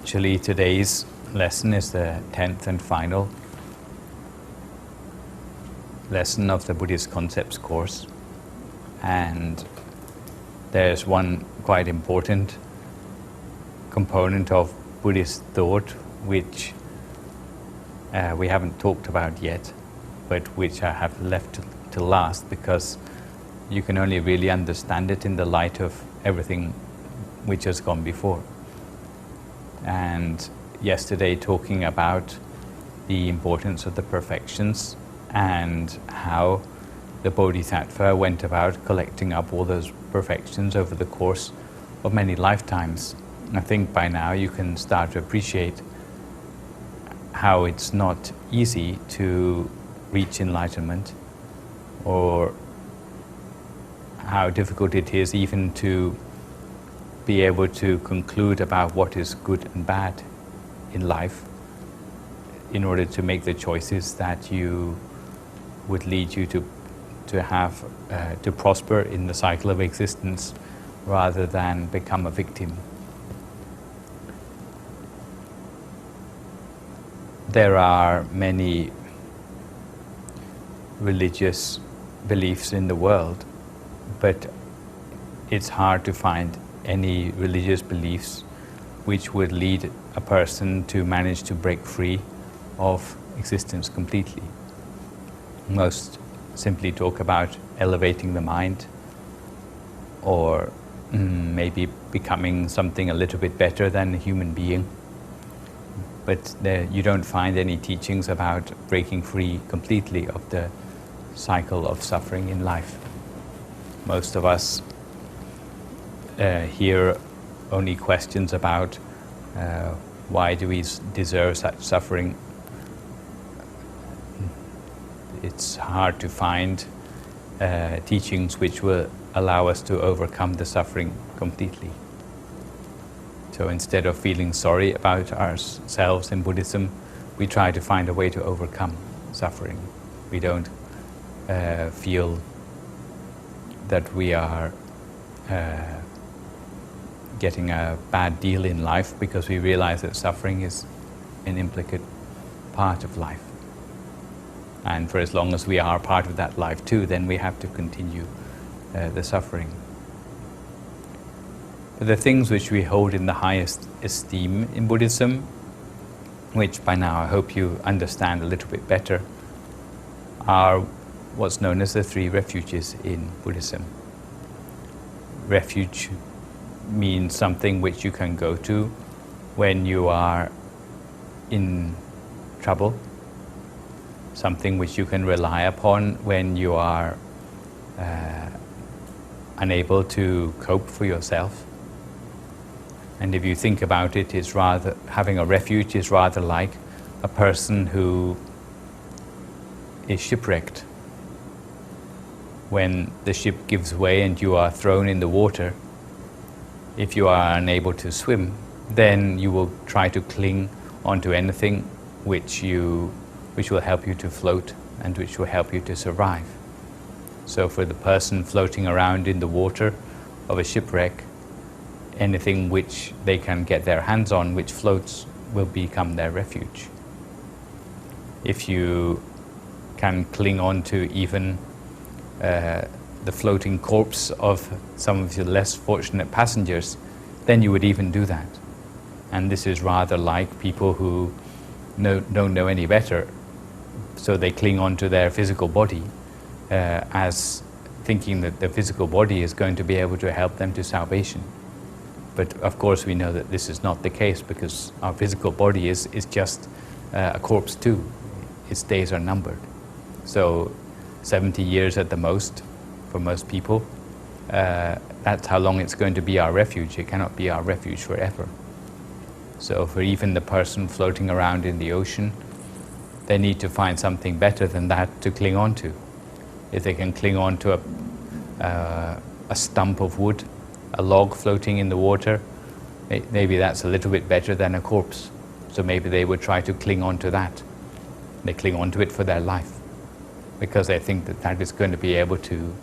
Actually, today's lesson is the 10th and final lesson of the Buddhist Concepts course, and there's one quite important component of Buddhist thought which we haven't talked about yet, but which I have left to last, because you can only really understand it in the light of everything which has gone before. And yesterday, talking about the importance of the perfections and how the Bodhisattva went about collecting up all those perfections over the course of many lifetimes. I think by now you can start to appreciate how it's not easy to reach enlightenment, or how difficult it is even to be able to conclude about what is good and bad in life in order to make the choices that you would lead you to have to prosper in the cycle of existence rather than become a victim. There are many religious beliefs in the world, but it's hard to find any religious beliefs which would lead a person to manage to break free of existence completely. Most simply talk about elevating the mind, or maybe becoming something a little bit better than a human being. But you don't find any teachings about breaking free completely of the cycle of suffering in life. Most of us hear only questions about why do we deserve such suffering. It's hard to find teachings which will allow us to overcome the suffering completely. So instead of feeling sorry about ourselves in Buddhism, we try to find a way to overcome suffering. We don't feel that we are getting a bad deal in life, because we realize that suffering is an implicate part of life. And for as long as we are part of that life too, then we have to continue the suffering. But the things which we hold in the highest esteem in Buddhism, which by now I hope you understand a little bit better, are what's known as the three refuges in Buddhism. Refuge means something which you can go to when you are in trouble, something which you can rely upon when you are unable to cope for yourself. And if you think about it, it's rather, having a refuge is rather like a person who is shipwrecked. When the ship gives way and you are thrown in the water, if you are unable to swim, then you will try to cling onto anything which will help you to float and which will help you to survive. So for the person floating around in the water of a shipwreck, anything which they can get their hands on which floats will become their refuge. If you can cling on to even the floating corpse of some of your less fortunate passengers, then you would even do that. And this is rather like people who don't know any better, so they cling on to their physical body as thinking that the physical body is going to be able to help them to salvation. But of course we know that this is not the case, because our physical body is just a corpse too. Its days are numbered. So 70 years at the most for most people, that's how long it's going to be our refuge. It cannot be our refuge forever. So for even the person floating around in the ocean, they need to find something better than that to cling on to. If they can cling on to a stump of wood, a log floating in the water, maybe that's a little bit better than a corpse. So maybe they would try to cling on to that. They cling on to it for their life, because they think that that is going to be able to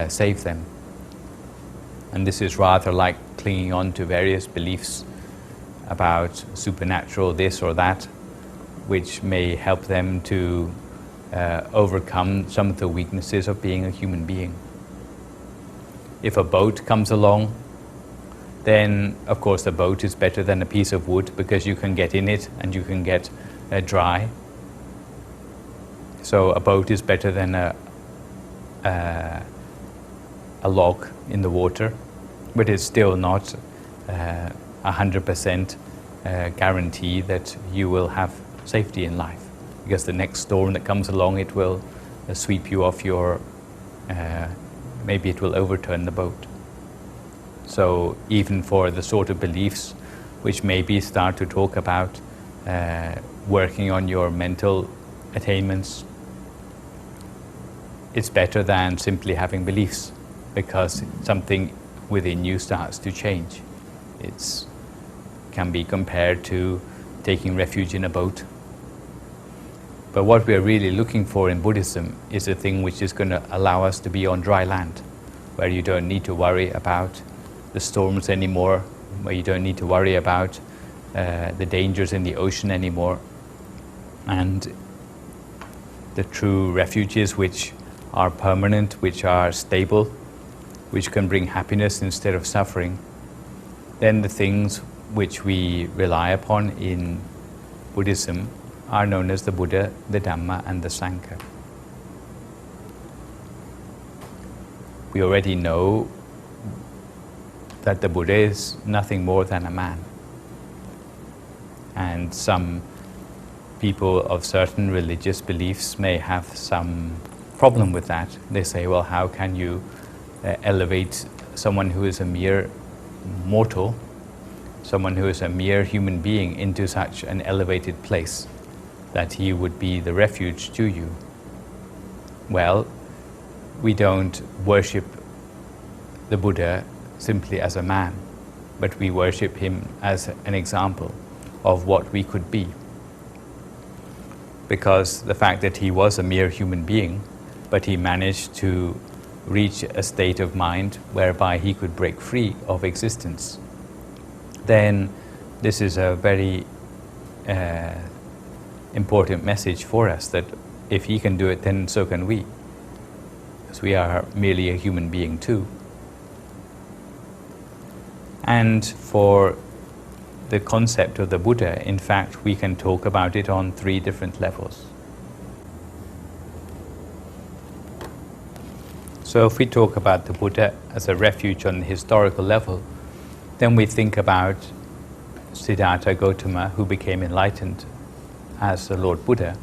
save them. And this is rather like clinging on to various beliefs about supernatural this or that, which may help them to overcome some of the weaknesses of being a human being. If a boat comes along, then of course the boat is better than a piece of wood because you can get in it and you can get dry. So a boat is better than a log in the water, but it's still not 100% guarantee that you will have safety in life, because the next storm that comes along, it will sweep you off your, maybe it will overturn the boat. So even for the sort of beliefs which maybe start to talk about working on your mental attainments, it's better than simply having beliefs, because something within you starts to change. It can be compared to taking refuge in a boat. But what we're really looking for in Buddhism is a thing which is going to allow us to be on dry land, where you don't need to worry about the storms anymore, where you don't need to worry about the dangers in the ocean anymore. And the true refuges which are permanent, which are stable, which can bring happiness instead of suffering, then the things which we rely upon in Buddhism are known as the Buddha, the Dhamma, and the Sangha. We already know that the Buddha is nothing more than a man. And some people of certain religious beliefs may have some problem with that. They say, well, how can you elevate someone who is a mere mortal, someone who is a mere human being, into such an elevated place that he would be the refuge to you? Well, we don't worship the Buddha simply as a man, but we worship him as an example of what we could be. Because the fact that he was a mere human being, but he managed to reach a state of mind whereby he could break free of existence, then this is a very important message for us, that if he can do it, then so can we, because we are merely a human being too. And for the concept of the Buddha, in fact, we can talk about it on 3 different levels. So if we talk about the Buddha as a refuge on the historical level, then we think about Siddhartha Gautama, who became enlightened as the Lord Buddha,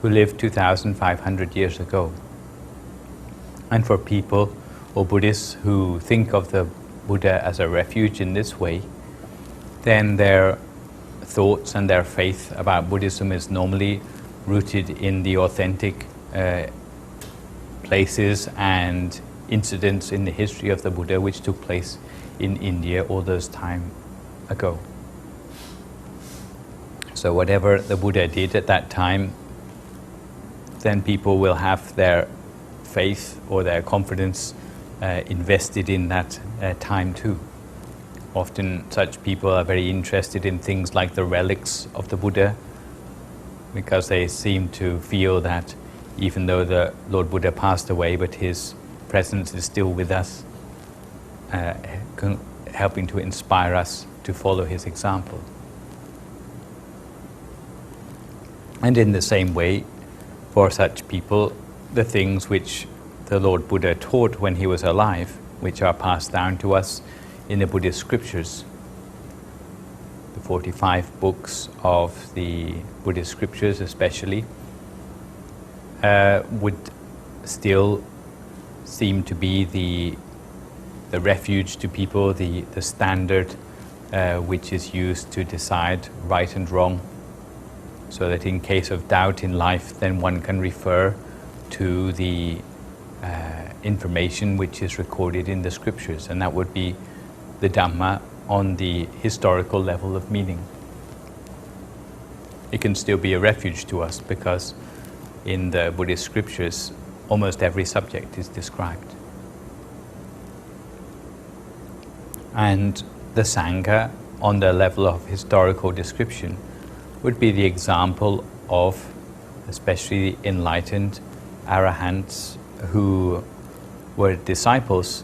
who lived 2,500 years ago. And for people or Buddhists who think of the Buddha as a refuge in this way, then their thoughts and their faith about Buddhism is normally rooted in the authentic places and incidents in the history of the Buddha which took place in India all those time ago. So whatever the Buddha did at that time, then people will have their faith or their confidence invested in that time too. Often such people are very interested in things like the relics of the Buddha, because they seem to feel that even though the Lord Buddha passed away, but his presence is still with us, helping to inspire us to follow his example. And in the same way, for such people, the things which the Lord Buddha taught when he was alive, which are passed down to us in the Buddhist scriptures, the 45 books of the Buddhist scriptures especially, would still seem to be the refuge to people, the standard which is used to decide right and wrong, so that in case of doubt in life, then one can refer to the information which is recorded in the scriptures, and that would be the Dhamma on the historical level of meaning. It can still be a refuge to us, because in the Buddhist scriptures almost every subject is described. And the Sangha on the level of historical description would be the example of especially enlightened arahants who were disciples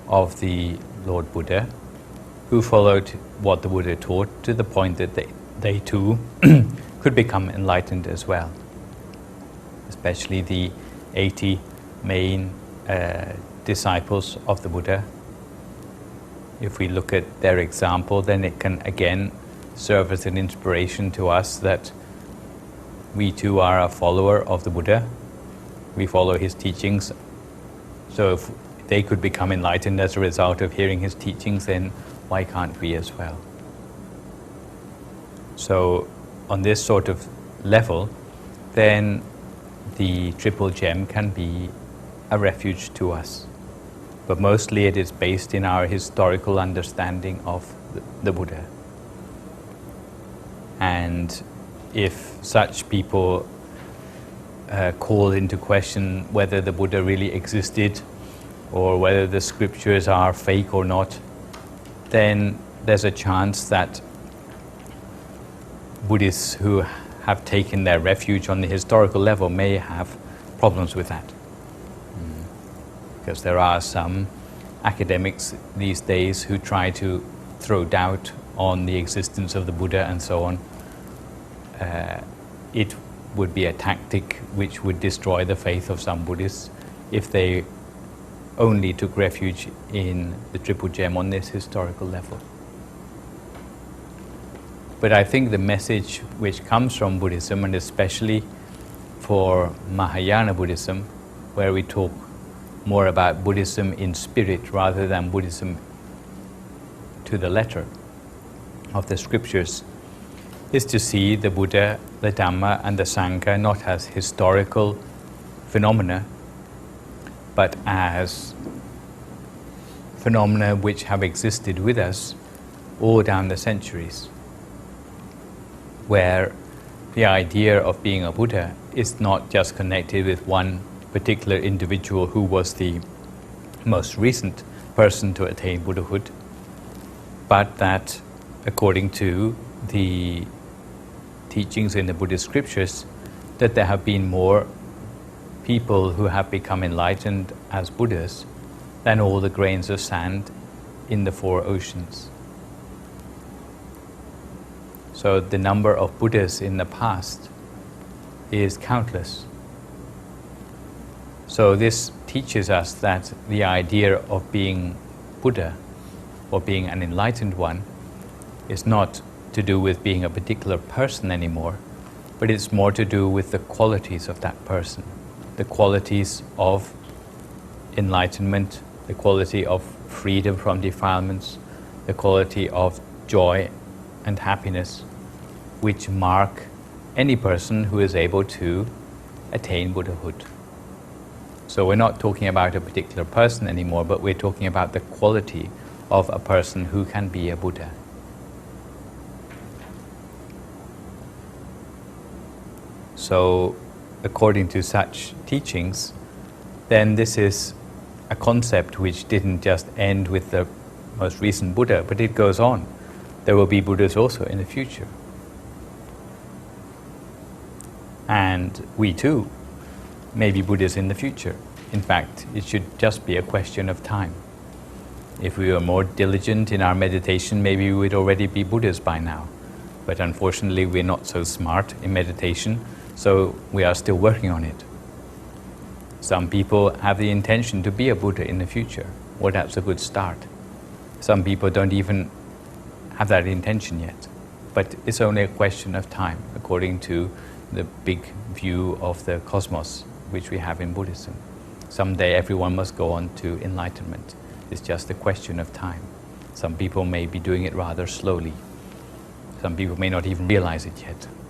of the Lord Buddha, who followed what the Buddha taught to the point that they too could become enlightened as well. Especially the 80 main disciples of the Buddha. If we look at their example, then it can again serve as an inspiration to us that we too are a follower of the Buddha. We follow his teachings. So if they could become enlightened as a result of hearing his teachings, then why can't we as well? So on this sort of level, then the Triple Gem can be a refuge to us. But mostly it is based in our historical understanding of the Buddha. And if such people call into question whether the Buddha really existed or whether the scriptures are fake or not, then there's a chance that Buddhists who have taken their refuge on the historical level may have problems with that. Because there are some academics these days who try to throw doubt on the existence of the Buddha and so on. It would be a tactic which would destroy the faith of some Buddhists if they only took refuge in the Triple Gem on this historical level. But I think the message which comes from Buddhism, and especially for Mahayana Buddhism, where we talk more about Buddhism in spirit rather than Buddhism to the letter of the scriptures, is to see the Buddha, the Dhamma and the Sangha not as historical phenomena, but as phenomena which have existed with us all down the centuries, where the idea of being a Buddha is not just connected with one particular individual who was the most recent person to attain Buddhahood, but that according to the teachings in the Buddhist scriptures, that there have been more people who have become enlightened as Buddhas than all the grains of sand in the 4 oceans. So the number of Buddhas in the past is countless. So this teaches us that the idea of being Buddha or being an enlightened one is not to do with being a particular person anymore, but it's more to do with the qualities of that person, the qualities of enlightenment, the quality of freedom from defilements, the quality of joy and happiness, which mark any person who is able to attain Buddhahood. So we're not talking about a particular person anymore, but we're talking about the quality of a person who can be a Buddha. So according to such teachings, then this is a concept which didn't just end with the most recent Buddha, but it goes on. There will be Buddhas also in the future. And we too may be Buddhas in the future. In fact, it should just be a question of time. If we were more diligent in our meditation, maybe we would already be Buddhas by now. But unfortunately, we're not so smart in meditation, so we are still working on it. Some people have the intention to be a Buddha in the future. Well, that's a good start. Some people don't even have that intention yet. But it's only a question of time, according to the big view of the cosmos which we have in Buddhism. Someday everyone must go on to enlightenment. It's just a question of time. Some people may be doing it rather slowly. Some people may not even realize it yet.